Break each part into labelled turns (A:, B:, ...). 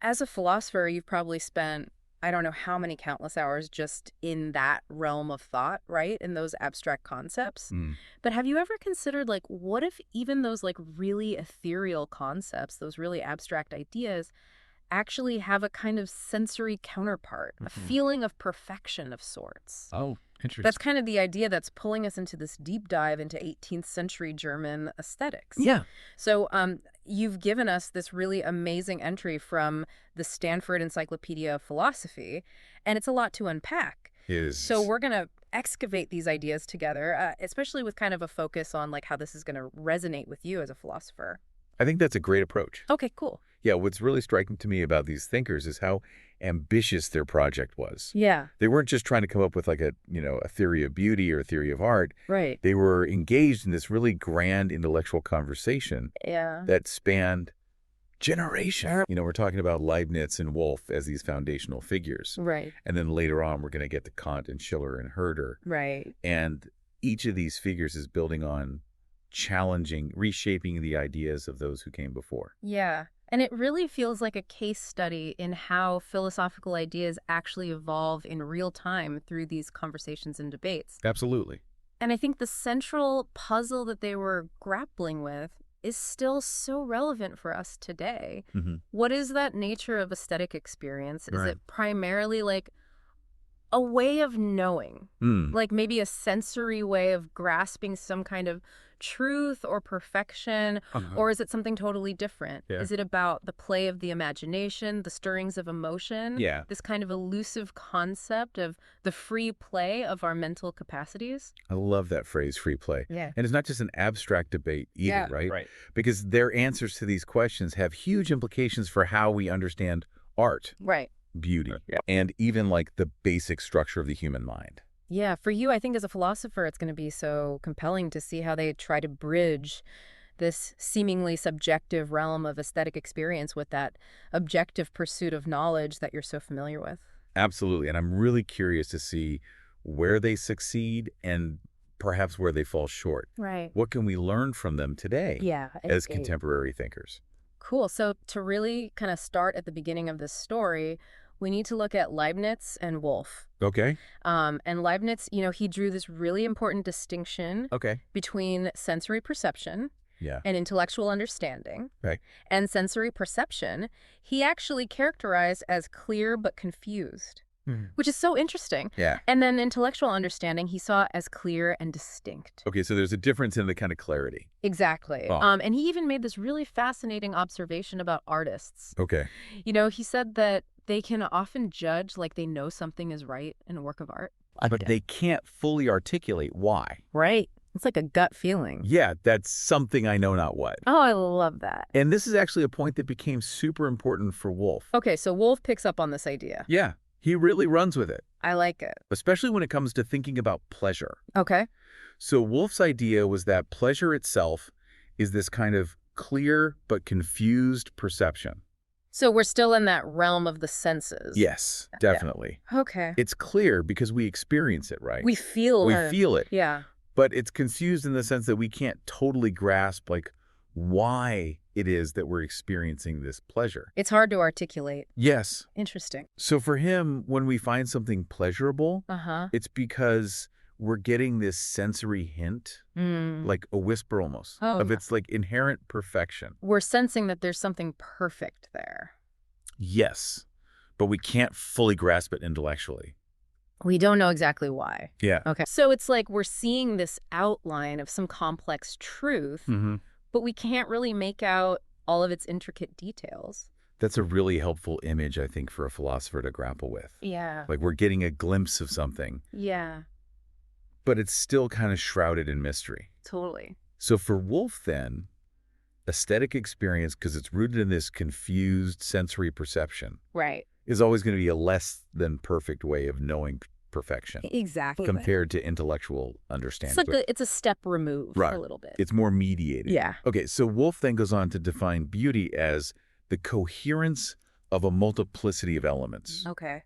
A: As a philosopher, you've probably spent, I don't know how many countless hours just in that realm of thought, right? In those abstract concepts.
B: Mm.
A: But have you ever considered, like, what if even those, like, really ethereal concepts, those really abstract ideas, actually have a kind of sensory counterpart, a
B: Mhm.
A: feeling of perfection of sorts?
B: Oh,
A: That's
B: interesting.
A: kind of the idea that's pulling us into this deep dive into 18th century German aesthetics.
B: Yeah,
A: So, you've given us this really amazing entry from the Stanford Encyclopedia of Philosophy, and it's a lot to unpack.
B: it
A: So,
B: is.
A: we're going to excavate these ideas together, especially with kind of a focus on like how this is going to resonate with you as a philosopher.
B: I think that's a great approach.
A: Okay, cool.
B: Yeah, what's really striking to me about these thinkers is how ambitious their project was.
A: Yeah,
B: They weren't just trying to come up with like a theory of beauty or a theory of art.
A: right.
B: They were engaged in this really grand intellectual conversation
A: Yeah,
B: that spanned generations. We're talking about Leibniz and Wolff as these foundational figures.
A: right,
B: And then later on, we're going to get to Kant and Schiller and Herder.
A: right.
B: And each of these figures is building on challenging, reshaping the ideas of those who came before.
A: Yeah. And it really feels like a case study in how philosophical ideas actually evolve in real time through these conversations and debates.
B: Absolutely.
A: And I think the central puzzle that they were grappling with is still so relevant for us today.
B: Hmm.
A: What is that nature of aesthetic experience? Is
B: Right.
A: it primarily like a way of knowing,
B: Mm.
A: like maybe a sensory way of grasping some kind of truth or perfection,
B: Uh-huh.
A: or is it something totally different?
B: Yeah.
A: Is it about the play of the imagination, the stirrings of emotion,
B: Yeah.
A: this kind of elusive concept of the free play of our mental capacities?
B: I love that phrase, free play.
A: Yeah.
B: And it's not just an abstract debate either,
A: Yeah.
B: right?
C: Right.
B: Because their answers to these questions have huge implications for how we understand art,
A: Right.
B: beauty,
C: Yeah.
B: and even like the basic structure of the human mind.
A: Yeah, for you, I think as a philosopher, it's going to be so compelling to see how they try to bridge this seemingly subjective realm of aesthetic experience with that objective pursuit of knowledge that you're so familiar with.
B: Absolutely. And I'm really curious to see where they succeed and perhaps where they fall short.
A: Right.
B: What can we learn from them today
A: Yeah.
B: as contemporary thinkers?
A: Cool. So to really kind of start at the beginning of this story, we need to look at Leibniz and Wolff.
B: Okay.
A: And Leibniz, he drew this really important distinction
B: Okay.
A: between sensory perception
B: Yeah.
A: and intellectual understanding.
B: Right.
A: And sensory perception, he actually characterized as clear but confused,
C: Mhm.
A: which is so interesting.
B: Yeah.
A: And then intellectual understanding, he saw as clear and distinct.
B: Okay. So there's a difference in the kind of clarity.
A: Exactly.
B: Oh.
A: And he even made this really fascinating observation about artists.
B: Okay.
A: He said that they can often judge like they know something is right in a work of art.
B: But they can't fully articulate why.
A: Right. It's like a gut feeling.
B: Yeah, that's something I know not what.
A: Oh, I love that.
B: And this is actually a point that became super important for Wolff.
A: Okay, so Wolff picks up on this idea.
B: Yeah, he really runs with it,
A: I like it.
B: especially when it comes to thinking about pleasure.
A: Okay.
B: So Wolff's idea was that pleasure itself is this kind of clear but confused perception.
A: So we're still in that realm of the senses.
B: Yes, definitely.
A: Okay.
B: It's clear because we experience it, right?
A: We feel
B: We
A: it.
B: feel it,
A: Yeah.
B: but it's confused in the sense that we can't totally grasp like why it is that we're experiencing this pleasure.
A: It's hard to articulate.
B: Yes.
A: Interesting.
B: So for him, when we find something pleasurable,
A: Uh-huh.
B: it's because we're getting this sensory hint, like a whisper almost,
A: Oh.
B: of its like inherent perfection.
A: We're sensing that there's something perfect there.
B: Yes, but we can't fully grasp it intellectually.
A: We don't know exactly why.
B: Yeah.
A: Okay. So it's like we're seeing this outline of some complex truth,
B: Mm-hmm.
A: but we can't really make out all of its intricate details.
B: That's a really helpful image, I think, for a philosopher to grapple with.
A: Yeah.
B: Like we're getting a glimpse of something,
A: Yeah,
B: but it's still kind of shrouded in mystery.
A: totally.
B: So for Wolff, then, aesthetic experience, because it's rooted in this confused sensory perception,
A: Right.
B: is always going to be a less than perfect way of knowing perfection
A: Exactly.
B: compared to intellectual understanding.
A: It's like it's a step removed
B: Right.
A: a little bit.
B: It's more mediated.
A: Yeah.
B: Okay, so Wolff then goes on to define beauty as the coherence of a multiplicity of elements.
A: Okay.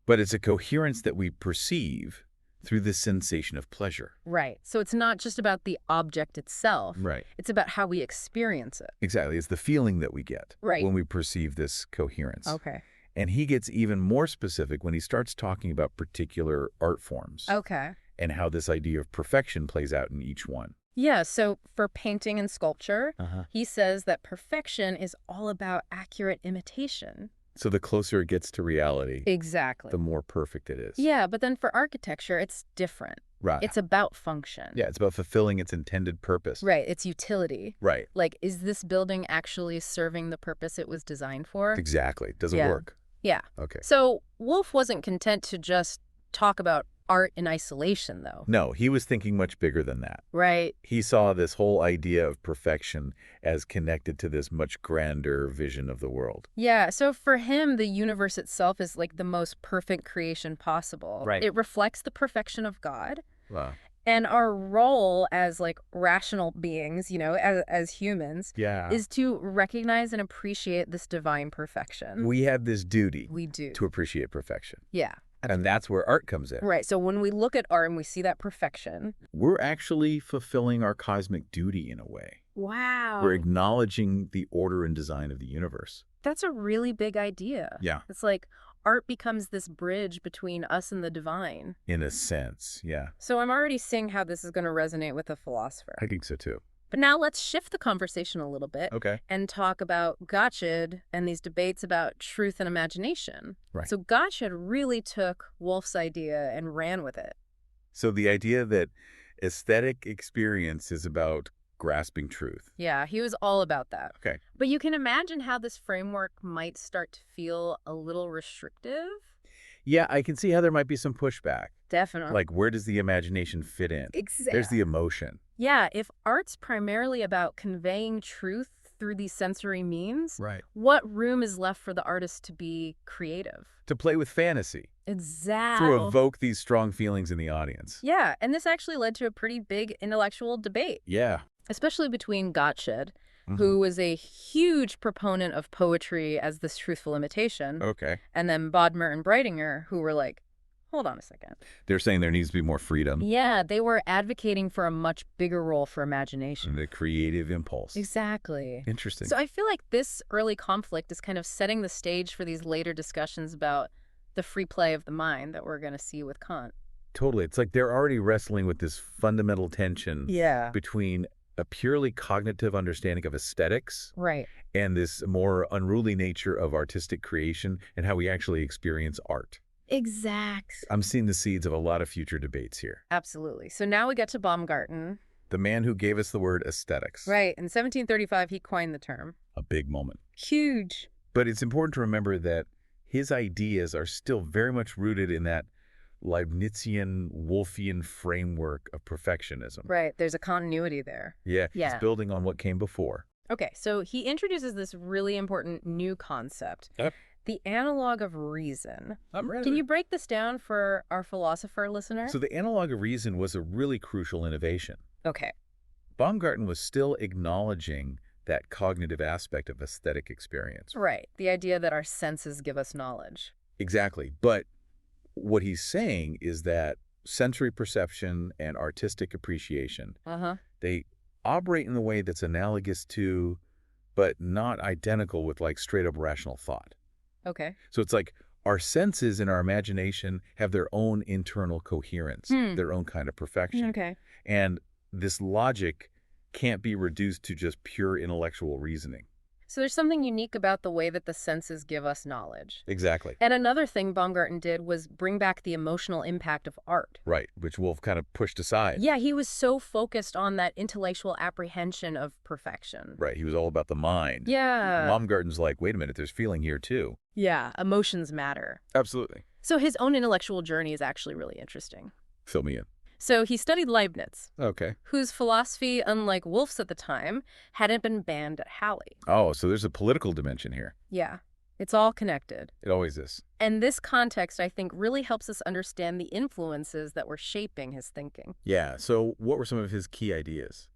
B: But it's a coherence that we perceive, through the sensation of pleasure.
A: Right. So it's not just about the object itself.
B: Right.
A: It's about how we experience it.
B: Exactly. It's the feeling that we get
A: Right.
B: when we perceive this coherence.
A: Okay.
B: And he gets even more specific when he starts talking about particular art forms
A: Okay.
B: and how this idea of perfection plays out in each one.
A: Yeah, so for painting and sculpture,
B: Uh-huh.
A: he says that perfection is all about accurate imitation.
B: So the closer it gets to reality,
A: Exactly.
B: the more perfect it is.
A: Yeah, but then for architecture, it's different.
B: Right.
A: It's about function.
B: Yeah, it's about fulfilling its intended purpose.
A: Right, it's utility.
B: Right.
A: Like, is this building actually serving the purpose it was designed for?
B: Exactly. Does it
A: Yeah.
B: work?
A: Yeah.
B: Okay.
A: So Wolff wasn't content to just talk about art in isolation, though.
B: No, he was thinking much bigger than that.
A: Right.
B: He saw this whole idea of perfection as connected to this much grander vision of the world.
A: Yeah, so for him, the universe itself is like the most perfect creation possible.
B: Right.
A: It reflects the perfection of God.
B: Wow.
A: And our role as like rational beings, as humans,
B: Yeah.
A: is to recognize and appreciate this divine perfection.
B: We have this duty
A: We do.
B: to appreciate perfection.
A: Yeah.
B: And that's where art comes in.
A: Right. So when we look at art and we see that perfection.
B: We're actually fulfilling our cosmic duty in a way.
A: Wow.
B: We're acknowledging the order and design of the universe.
A: That's a really big idea.
B: Yeah.
A: It's like art becomes this bridge between us and the divine.
B: In a sense, yeah.
A: So I'm already seeing how this is going to resonate with a philosopher.
B: I think so too.
A: But now let's shift the conversation a little bit
B: Okay.
A: and talk about Gottsched and these debates about truth and imagination.
B: Right.
A: So Gottsched really took Wolff's idea and ran with it.
B: So the idea that aesthetic experience is about grasping truth.
A: Yeah, he was all about that.
B: Okay.
A: But you can imagine how this framework might start to feel a little restrictive.
B: Yeah, I can see how there might be some pushback.
A: Definitely.
B: Like, where does the imagination fit in?
A: Exactly.
B: There's the emotion.
A: Yeah, if art's primarily about conveying truth through these sensory means,
B: Right.
A: what room is left for the artist to be creative?
B: To play with fantasy.
A: Exactly.
B: To evoke these strong feelings in the audience.
A: Yeah, and this actually led to a pretty big intellectual debate,
B: Yeah.
A: especially between Gottsched,
B: Mhm.
A: who was a huge proponent of poetry as this truthful imitation,
B: Okay.
A: and then Bodmer and Breitinger, who were like, hold on a second.
B: They're saying there needs to be more freedom.
A: Yeah, they were advocating for a much bigger role for imagination.
B: And the creative impulse.
A: Exactly.
B: Interesting.
A: So I feel like this early conflict is kind of setting the stage for these later discussions about the free play of the mind that we're going to see with Kant.
B: Totally. It's like they're already wrestling with this fundamental tension
A: Yeah.
B: between a purely cognitive understanding of aesthetics
A: Right.
B: and this more unruly nature of artistic creation and how we actually experience art.
A: Exact.
B: I'm seeing the seeds of a lot of future debates here.
A: Absolutely. So now we get to Baumgarten.
B: The man who gave us the word aesthetics.
A: Right. In 1735, he coined the term.
B: A big moment.
A: Huge.
B: But it's important to remember that his ideas are still very much rooted in that Leibnizian, Wolffian framework of perfectionism.
A: Right. There's a continuity there.
B: Yeah,
A: Yeah.
B: he's building on what came before.
A: Okay. So he introduces this really important new concept.
B: Yep.
A: The analog of reason.
B: I'm ready.
A: Can you break this down for our philosopher listener?
B: So the analog of reason was a really crucial innovation.
A: Okay.
B: Baumgarten was still acknowledging that cognitive aspect of aesthetic experience.
A: Right. The idea that our senses give us knowledge.
B: Exactly. But what he's saying is that sensory perception and artistic appreciation,
A: Uh-huh.
B: they operate in a way that's analogous to, but not identical with, like, straight-up rational thought.
A: Okay.
B: So it's like our senses and our imagination have their own internal coherence, their own kind of perfection.
A: Okay.
B: And this logic can't be reduced to just pure intellectual reasoning.
A: So there's something unique about the way that the senses give us knowledge.
B: Exactly.
A: And another thing Baumgarten did was bring back the emotional impact of art.
B: Right, which Wolff kind of pushed aside.
A: Yeah, he was so focused on that intellectual apprehension of perfection.
B: Right, he was all about the mind.
A: Yeah.
B: Baumgarten's like, wait a minute, there's feeling here too.
A: Yeah, emotions matter.
B: Absolutely.
A: So his own intellectual journey is actually really interesting.
B: Fill me in.
A: So he studied Leibniz,
B: Okay.
A: whose philosophy, unlike Wolff's at the time, hadn't been banned at Halle.
B: Oh, so there's a political dimension here.
A: Yeah, it's all connected.
B: It always is.
A: And this context, I think, really helps us understand the influences that were shaping his thinking.
B: Yeah, so what were some of his key ideas?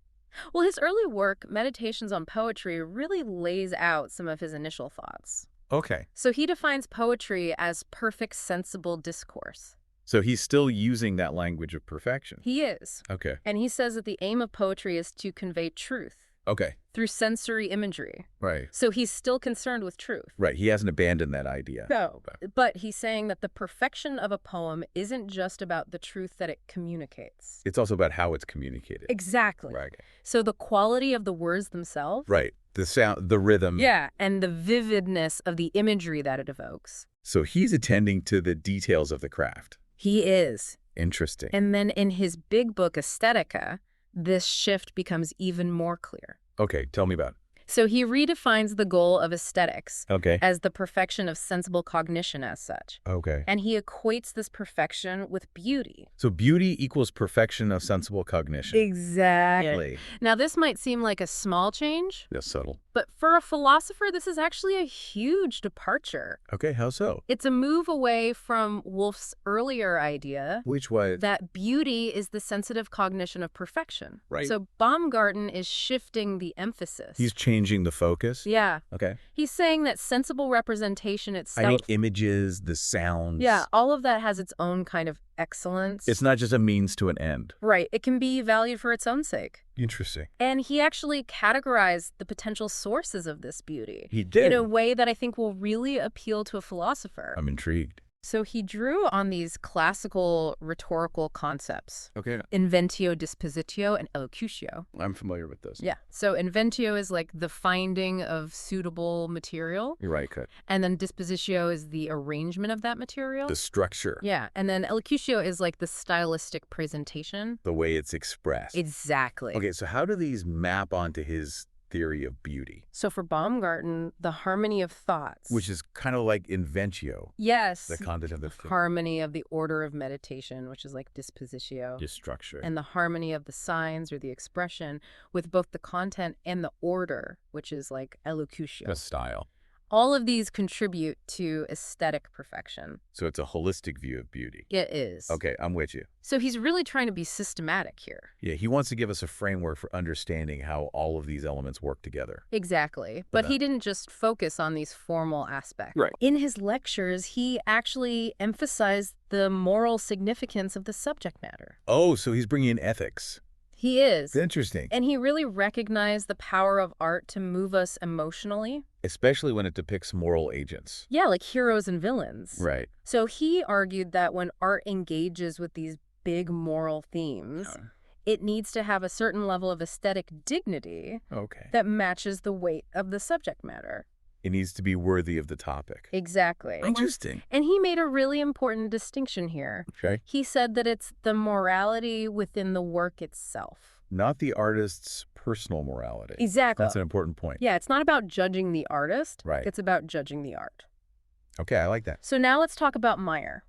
A: Well, his early work, Meditations on Poetry, really lays out some of his initial thoughts.
B: Okay.
A: So he defines poetry as perfect sensible discourse.
B: So he's still using that language of perfection.
A: He is.
B: Okay.
A: And he says that the aim of poetry is to convey truth
B: Okay.
A: through sensory imagery.
B: Right.
A: So he's still concerned with truth.
B: Right. He hasn't abandoned that idea.
A: No, but he's saying that the perfection of a poem isn't just about the truth that it communicates.
B: It's also about how it's communicated.
A: Exactly.
B: Right.
A: So the quality of the words themselves.
B: Right. The sound, the rhythm.
A: Yeah, and the vividness of the imagery that it evokes.
B: So he's attending to the details of the craft.
A: He is.
B: Interesting.
A: And then in his big book, Aesthetica, this shift becomes even more clear.
B: Okay, tell me about it.
A: So he redefines the goal of aesthetics
B: Okay.
A: as the perfection of sensible cognition as such.
B: Okay.
A: And he equates this perfection with beauty.
B: So beauty equals perfection of sensible cognition.
A: Exactly. Now, this might seem like a small change,
B: That's subtle.
A: but for a philosopher, this is actually a huge departure.
B: Okay, how so?
A: It's a move away from Wolff's earlier idea
B: Which was?
A: that beauty is the sensitive cognition of perfection.
B: Right.
A: So Baumgarten is shifting the emphasis.
B: He's changing the focus?
A: Yeah.
B: Okay.
A: He's saying that sensible representation itself.
B: I mean, images, the sounds.
A: Yeah, all of that has its own kind of excellence.
B: It's not just a means to an end.
A: Right. It can be valued for its own sake.
B: Interesting.
A: And he actually categorized the potential sources of this beauty
B: He did.
A: in a way that I think will really appeal to a philosopher.
B: I'm intrigued.
A: So he drew on these classical rhetorical concepts,
B: Okay.
A: inventio, dispositio, and elocutio.
B: I'm familiar with those.
A: Yeah. So inventio is like the finding of suitable material,
B: You're right, Cut.
A: and then dispositio is the arrangement of that material.
B: The structure.
A: Yeah, and then elocutio is like the stylistic presentation.
B: The way it's expressed.
A: Exactly.
B: Okay, so how do these map onto his theory of beauty?
A: So for Baumgarten, the harmony of thoughts.
B: Which is kind of like inventio,
A: Yes.
B: the content of the thing.
A: Harmony of the order of meditation, which is like dispositio.
B: Just structure.
A: And the harmony of the signs or the expression with both the content and the order, which is like elocutio.
B: the style.
A: All of these contribute to aesthetic perfection.
B: So it's a holistic view of beauty.
A: It is.
B: Okay, I'm with you.
A: So he's really trying to be systematic here.
B: Yeah, he wants to give us a framework for understanding how all of these elements work together.
A: Exactly. But he didn't just focus on these formal aspects.
B: Right.
A: In his lectures, he actually emphasized the moral significance of the subject matter.
B: Oh, so he's bringing in ethics.
A: He is.
B: Interesting.
A: And he really recognized the power of art to move us emotionally.
B: Especially when it depicts moral agents.
A: Yeah, like heroes and villains.
B: Right.
A: So he argued that when art engages with these big moral themes, it needs to have a certain level of aesthetic dignity
B: Okay.
A: that matches the weight of the subject matter.
B: It needs to be worthy of the topic.
A: Exactly.
B: Interesting.
A: And he made a really important distinction here.
B: Okay.
A: He said that it's the morality within the work itself.
B: Not the artist's personal morality.
A: Exactly.
B: That's an important point.
A: Yeah, it's not about judging the artist.
B: Right.
A: It's about judging the art.
B: Okay, I like that.
A: So now let's talk about Meyer,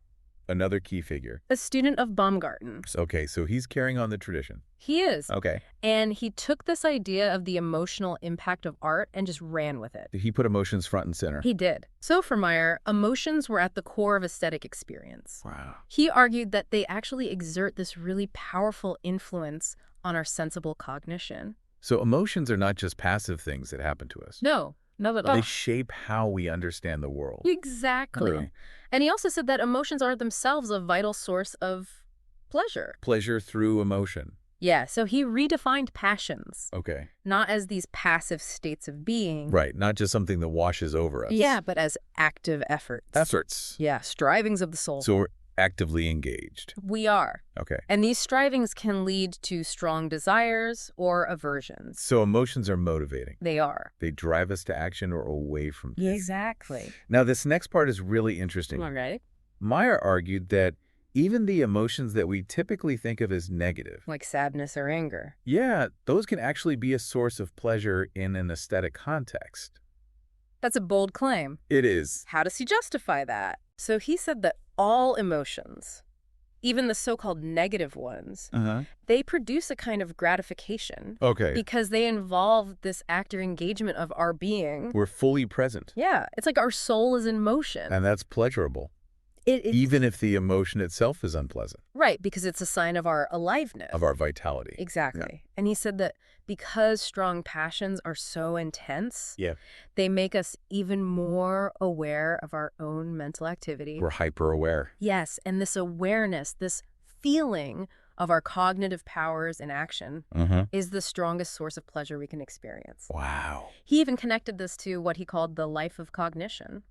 B: Another key figure.
A: a student of Baumgarten.
B: Okay, so he's carrying on the tradition.
A: He is.
B: Okay.
A: And he took this idea of the emotional impact of art and just ran with it.
B: Did he put emotions front and center?
A: He did. So for Meyer, emotions were at the core of aesthetic experience.
B: Wow.
A: He argued that they actually exert this really powerful influence on our sensible cognition.
B: So emotions are not just passive things that happen to us.
A: No, not at all.
B: They shape how we understand the world.
A: Exactly.
B: Really?
A: And he also said that emotions are themselves a vital source of pleasure.
B: Pleasure through emotion.
A: Yeah, so he redefined passions,
B: Okay.
A: not as these passive states of being.
B: Right, not just something that washes over us.
A: Yeah, but as active efforts.
B: Efforts.
A: Yeah, strivings of the soul.
B: So we're actively engaged.
A: We are.
B: Okay.
A: And these strivings can lead to strong desires or aversions.
B: So emotions are motivating.
A: They are.
B: They drive us to action or away from things.
A: Exactly.
B: Now, this next part is really interesting.
A: All right.
B: Meyer argued that even the emotions that we typically think of as negative,
A: Like sadness or anger.
B: yeah, those can actually be a source of pleasure in an aesthetic context.
A: That's a bold claim.
B: It is.
A: How does he justify that? So he said that all emotions, even the so-called negative ones, they produce a kind of gratification
B: Okay.
A: because they involve this active engagement of our being.
B: We're fully present,
A: Yeah, it's like our soul is in motion.
B: and that's pleasurable.
A: It's
B: Even if the emotion itself is unpleasant,
A: right, because it's a sign of our aliveness.
B: of our vitality.
A: Exactly. And he said that because strong passions are so intense,
B: Yeah.
A: they make us even more aware of our own mental activity.
B: We're hyper-aware.
A: Yes, and this awareness, this feeling of our cognitive powers in action is the strongest source of pleasure we can experience.
B: Wow.
A: He even connected this to what he called the life of cognition.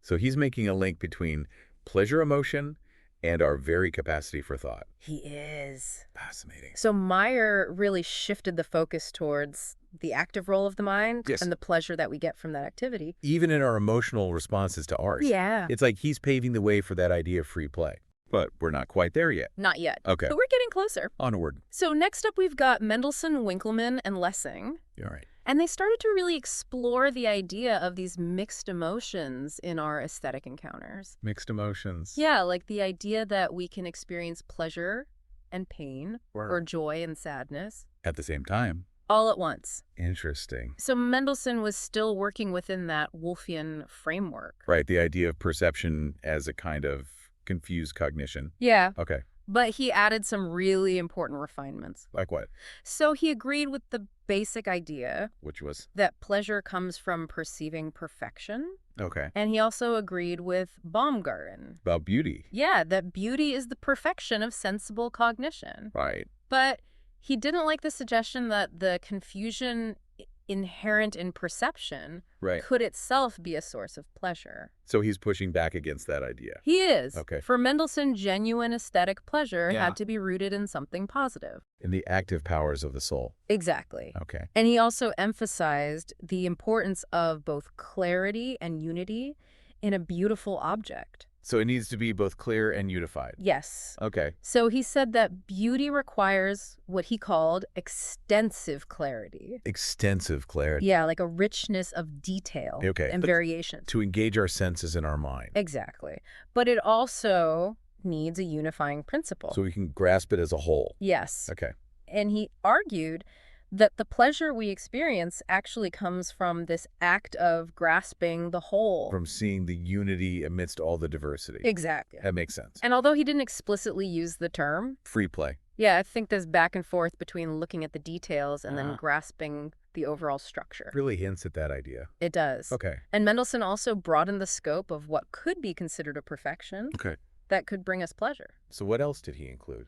B: So he's making a link between pleasure emotion and our very capacity for thought.
A: He is.
B: Fascinating.
A: So Meyer really shifted the focus towards the active role of the mind
B: Yes.
A: and the pleasure that we get from that activity.
B: Even in our emotional responses to art.
A: Yeah.
B: It's like he's paving the way for that idea of free play. But we're not quite there yet.
A: Not yet.
B: Okay.
A: But we're getting closer.
B: Onward.
A: So next up, we've got Mendelssohn, Winckelmann, and Lessing.
B: All right.
A: And they started to really explore the idea of these mixed emotions in our aesthetic encounters.
B: Mixed emotions.
A: Yeah, like the idea that we can experience pleasure and pain or joy and sadness
B: At the same time.
A: all at once.
B: Interesting.
A: So Mendelssohn was still working within that Wolffian framework.
B: Right. The idea of perception as a kind of confused cognition.
A: Yeah,
B: Okay.
A: but he added some really important refinements.
B: Like what?
A: So he agreed with the basic idea
B: Which was?
A: that pleasure comes from perceiving perfection.
B: Okay.
A: And he also agreed with Baumgarten.
B: About beauty.
A: Yeah, that beauty is the perfection of sensible cognition.
B: Right.
A: But he didn't like the suggestion that the confusion inherent in perception
B: Right.
A: could itself be a source of pleasure.
B: So he's pushing back against that idea.
A: He is.
B: Okay.
A: For Mendelssohn, genuine aesthetic pleasure
B: Yeah.
A: had to be rooted in something positive.
B: In the active powers of the soul.
A: Exactly.
B: Okay.
A: And he also emphasized the importance of both clarity and unity in a beautiful object.
B: So it needs to be both clear and unified.
A: Yes.
B: Okay.
A: So he said that beauty requires what he called extensive clarity.
B: Extensive clarity.
A: Yeah, like a richness of detail
B: Okay,
A: and
B: but
A: variation.
B: To engage our senses in our mind.
A: Exactly. But it also needs a unifying principle.
B: So we can grasp it as a whole.
A: Yes.
B: Okay.
A: And he argued that the pleasure we experience actually comes from this act of grasping the whole.
B: From seeing the unity amidst all the diversity.
A: Exactly.
B: That makes sense.
A: And although he didn't explicitly use the term,
B: Free play.
A: yeah, I think there's back and forth between looking at the details and then
B: Ah.
A: grasping the overall structure.
B: Really hints at that idea.
A: It does.
B: Okay.
A: And Mendelssohn also broadened the scope of what could be considered a perfection
B: Okay.
A: that could bring us pleasure.
B: So what else did he include?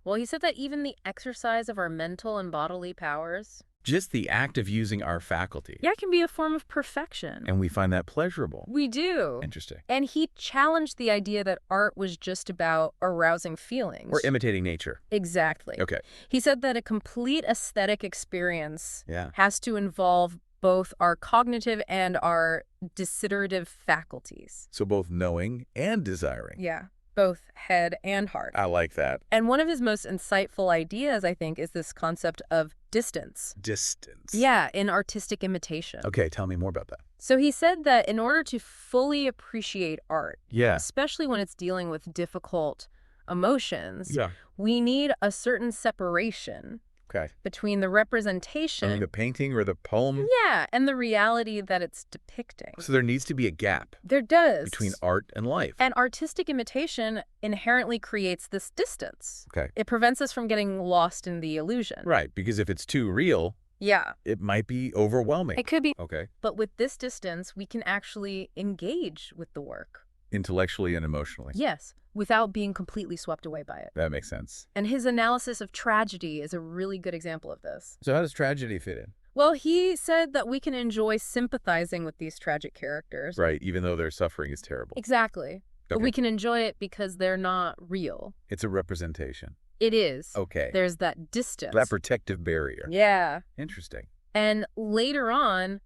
A: Well, he said that even the exercise of our mental and bodily powers,
B: Just the act of using our faculty.
A: yeah, can be a form of perfection.
B: And we find that pleasurable.
A: We do.
B: Interesting.
A: And he challenged the idea that art was just about arousing feelings.
B: We're imitating nature.
A: Exactly.
B: Okay.
A: He said that a complete aesthetic experience
B: Yeah.
A: has to involve both our cognitive and our desiderative faculties.
B: So both knowing and desiring.
A: Yeah, both head and heart.
B: I like that.
A: And one of his most insightful ideas, I think, is this concept of distance.
B: Distance.
A: Yeah, in artistic imitation.
B: Okay, tell me more about that.
A: So he said that in order to fully appreciate art,
B: Yeah.
A: especially when it's dealing with difficult emotions,
B: Yeah.
A: we need a certain separation
B: Okay.
A: between the
B: I mean,
A: representation,
B: the painting or the poem.
A: yeah, and the reality that it's depicting.
B: So there needs to be a gap
A: There does.
B: between art and life.
A: And artistic imitation inherently creates this distance.
B: Okay.
A: It prevents us from getting lost in the illusion.
B: Right, because if it's too real,
A: Yeah,
B: it might be overwhelming.
A: it could be.
B: Okay.
A: But with this distance, we can actually engage with the work.
B: Intellectually and emotionally.
A: Yes, without being completely swept away by it.
B: That makes sense.
A: And his analysis of tragedy is a really good example of this.
B: So how does tragedy fit in?
A: Well, he said that we can enjoy sympathizing with these tragic characters.
B: Right, even though their suffering is terrible.
A: Exactly. But
B: Okay.
A: we can enjoy it because they're not real.
B: It's a representation.
A: It is.
B: Okay.
A: There's that distance.
B: That protective barrier.
A: Yeah.
B: Interesting.
A: And later on,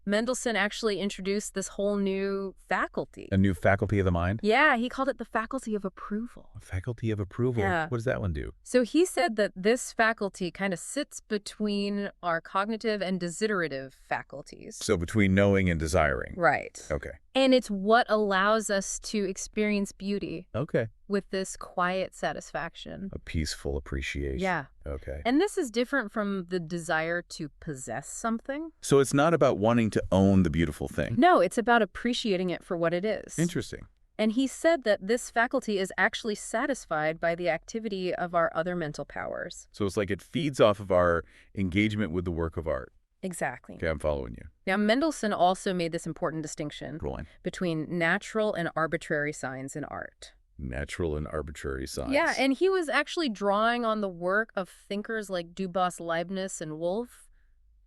A: Mendelssohn actually introduced this whole new faculty.
B: A new faculty of the mind?
A: Yeah, he called it the faculty of approval.
B: A faculty of approval.
A: Yeah.
B: What does that one do?
A: So he said that this faculty kind of sits between our cognitive and desiderative faculties.
B: So between knowing and desiring.
A: Right.
B: Okay.
A: And it's what allows us to experience beauty
B: Okay.
A: with this quiet satisfaction.
B: A peaceful appreciation.
A: Yeah.
B: Okay.
A: And this is different from the desire to possess something.
B: So it's not about wanting to own the beautiful thing.
A: No, it's about appreciating it for what it is.
B: Interesting.
A: And he said that this faculty is actually satisfied by the activity of our other mental powers.
B: So it's like it feeds off of our engagement with the work of art.
A: Exactly.
B: Okay, I'm following you.
A: Now, Mendelssohn also made this important distinction
B: Go on.
A: between natural and arbitrary signs in art.
B: Natural and arbitrary signs.
A: Yeah, and he was actually drawing on the work of thinkers like Dubas, Leibniz, and Wolff.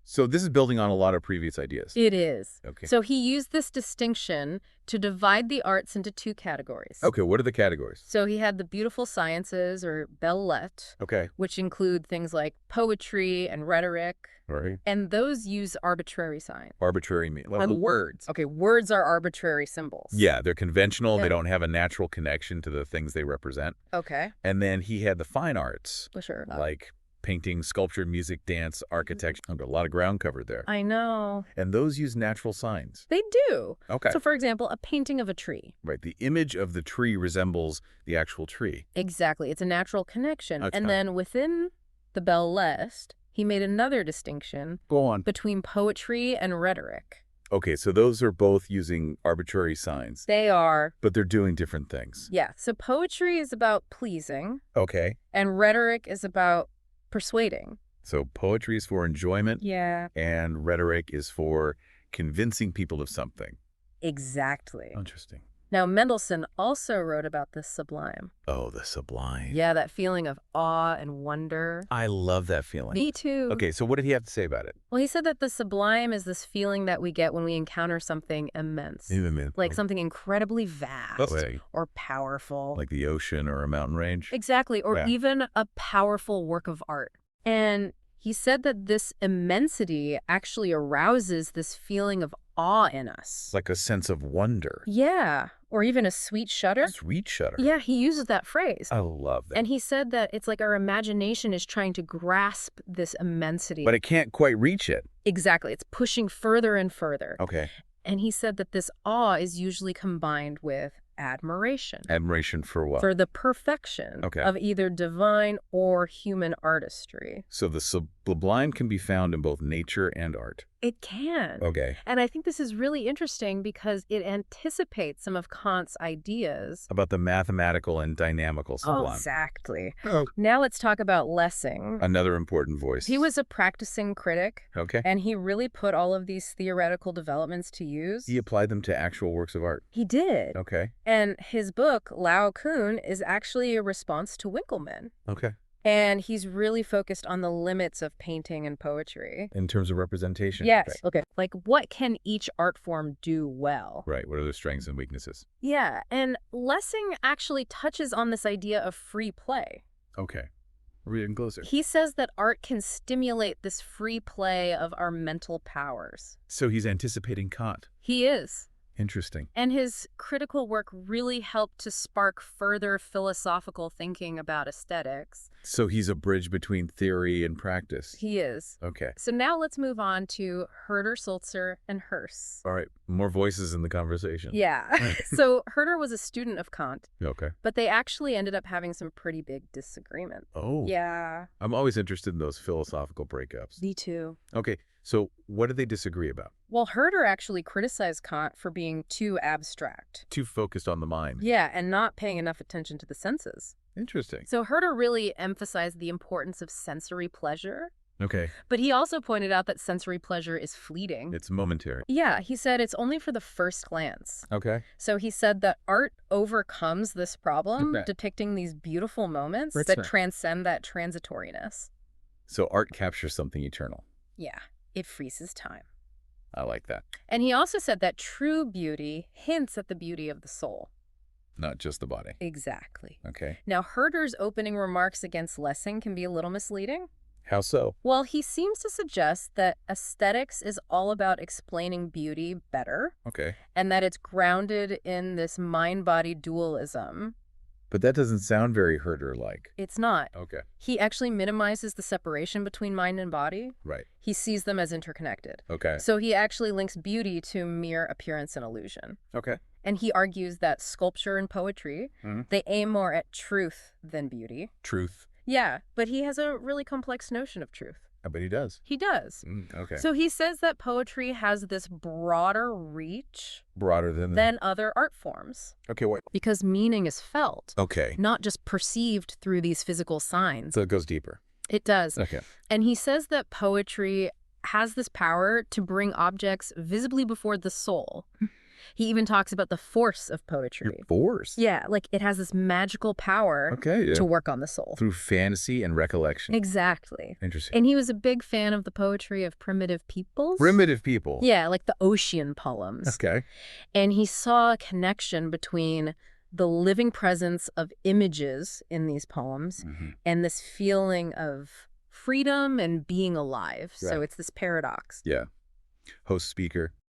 B: So this is building on a lot of previous ideas.
A: It is.
B: Okay.
A: So he used this distinction to divide the arts into two categories.
B: Okay, what are the categories?
A: So he had the beautiful sciences, or belles lettres,
B: Okay.
A: which include things like poetry and rhetoric,
B: All right.
A: and those use arbitrary signs.
B: Arbitrary
A: Words. Okay, words are arbitrary symbols.
B: Yeah, they're conventional.
A: Yeah.
B: They don't have a natural connection to the things they represent.
A: Okay.
B: And then he had the fine arts,
A: Well, sure.
B: like painting, sculpture, music, dance, architecture. A lot of ground covered there.
A: I know.
B: And those use natural signs.
A: They do.
B: Okay.
A: So, for example, a painting of a tree.
B: Right. The image of the tree resembles the actual tree.
A: Exactly. It's a natural connection.
B: Okay.
A: And then within the belles lettres, he made another distinction
B: Go on.
A: between poetry and rhetoric.
B: Okay, so those are both using arbitrary signs,
A: They are,
B: but they're doing different things.
A: yeah. So poetry is about pleasing,
B: Okay.
A: and rhetoric is about persuading.
B: So poetry is for enjoyment,
A: Yeah.
B: and rhetoric is for convincing people of something.
A: Exactly.
B: Interesting.
A: Now, Mendelssohn also wrote about the sublime.
B: Oh, the sublime.
A: Yeah, that feeling of awe and wonder.
B: I love that feeling.
A: Me too.
B: Okay, so what did he have to say about it?
A: Well, he said that the sublime is this feeling that we get when we encounter something immense. Like something incredibly vast or powerful.
B: Like the ocean or a mountain range?
A: Exactly, or
B: Yeah.
A: even a powerful work of art. And he said that this immensity actually arouses this feeling of awe in us.
B: It's like a sense of wonder.
A: Yeah, or even a sweet shudder.
B: Sweet shudder.
A: Yeah, he uses that phrase.
B: I love that.
A: And he said that it's like our imagination is trying to grasp this immensity.
B: But it can't quite reach it.
A: Exactly, it's pushing further and further.
B: Okay.
A: And he said that this awe is usually combined with admiration.
B: Admiration for what?
A: For the perfection
B: Okay.
A: of either divine or human artistry.
B: So the sublime can be found in both nature and art.
A: It can.
B: Okay.
A: And I think this is really interesting because it anticipates some of Kant's ideas.
B: About the mathematical and dynamical sublime.
A: Exactly.
B: Oh.
A: Now let's talk about Lessing.
B: Another important voice.
A: He was a practicing critic,
B: Okay.
A: and he really put all of these theoretical developments to use.
B: He applied them to actual works of art.
A: He did.
B: Okay.
A: And his book, Lao Kun, is actually a response to Winckelmann.
B: Okay.
A: And he's really focused on the limits of painting and poetry.
B: In terms of representation.
A: Yes.
B: Right.
A: Okay. Like, what can each art form do well?
B: Right. What are their strengths and weaknesses?
A: Yeah. And Lessing actually touches on this idea of free play.
B: Okay. Read it closer.
A: He says that art can stimulate this free play of our mental powers.
B: So he's anticipating Kant.
A: He is.
B: Interesting.
A: And his critical work really helped to spark further philosophical thinking about aesthetics.
B: So he's a bridge between theory and practice.
A: He is.
B: Okay.
A: So now let's move on to Herder, Sulzer, and Hus.
B: All right. More voices in the conversation.
A: Yeah. So Herder was a student of Kant,
B: Okay.
A: but they actually ended up having some pretty big disagreements.
B: Oh.
A: Yeah.
B: I'm always interested in those philosophical breakups.
A: Me too.
B: Okay. So what do they disagree about?
A: Well, Herder actually criticized Kant for being too abstract.
B: Too focused on the mind.
A: Yeah, and not paying enough attention to the senses.
B: Interesting.
A: So Herder really emphasized the importance of sensory pleasure,
B: Okay.
A: but he also pointed out that sensory pleasure is fleeting.
B: It's momentary.
A: Yeah, he said it's only for the first glance.
B: Okay.
A: So he said that art overcomes this problem,
B: Okay.
A: depicting these beautiful moments
B: Right,
A: that
B: sir.
A: transcend that transitoriness.
B: So art captures something eternal.
A: Yeah, it freezes time.
B: I like that.
A: And he also said that true beauty hints at the beauty of the soul.
B: Not just the body.
A: Exactly.
B: Okay.
A: Now, Herder's opening remarks against Lessing can be a little misleading.
B: How so?
A: Well, he seems to suggest that aesthetics is all about explaining beauty better,
B: Okay.
A: and that it's grounded in this mind-body dualism.
B: But that doesn't sound very Herder-like.
A: It's not.
B: Okay.
A: He actually minimizes the separation between mind and body.
B: Right.
A: He sees them as interconnected.
B: Okay.
A: So he actually links beauty to mere appearance and illusion.
B: Okay.
A: And he argues that sculpture and poetry,
B: Mhm.
A: they aim more at truth than beauty.
B: Truth.
A: Yeah, but he has a really complex notion of truth.
B: I bet he does.
A: He does.
B: Okay.
A: So he says that poetry has this broader reach
B: Broader than
A: than other art forms
B: Okay, what?
A: because meaning is felt,
B: Okay.
A: not just perceived through these physical signs.
B: So it goes deeper.
A: It does.
B: Okay.
A: And he says that poetry has this power to bring objects visibly before the soul. He even talks about the force of poetry.
B: Force.
A: Yeah, like it has this magical power
B: Okay. Yeah.
A: to work on the soul.
B: Through fantasy and recollection.
A: Exactly.
B: Interesting.
A: And he was a big fan of the poetry of primitive peoples.
B: Primitive people.
A: Yeah, like the Ocean poems.
B: Okay.
A: And he saw a connection between the living presence of images in these poems and this feeling of freedom and being alive. So
B: Right.
A: it's this paradox.
B: Yeah. Host speaker.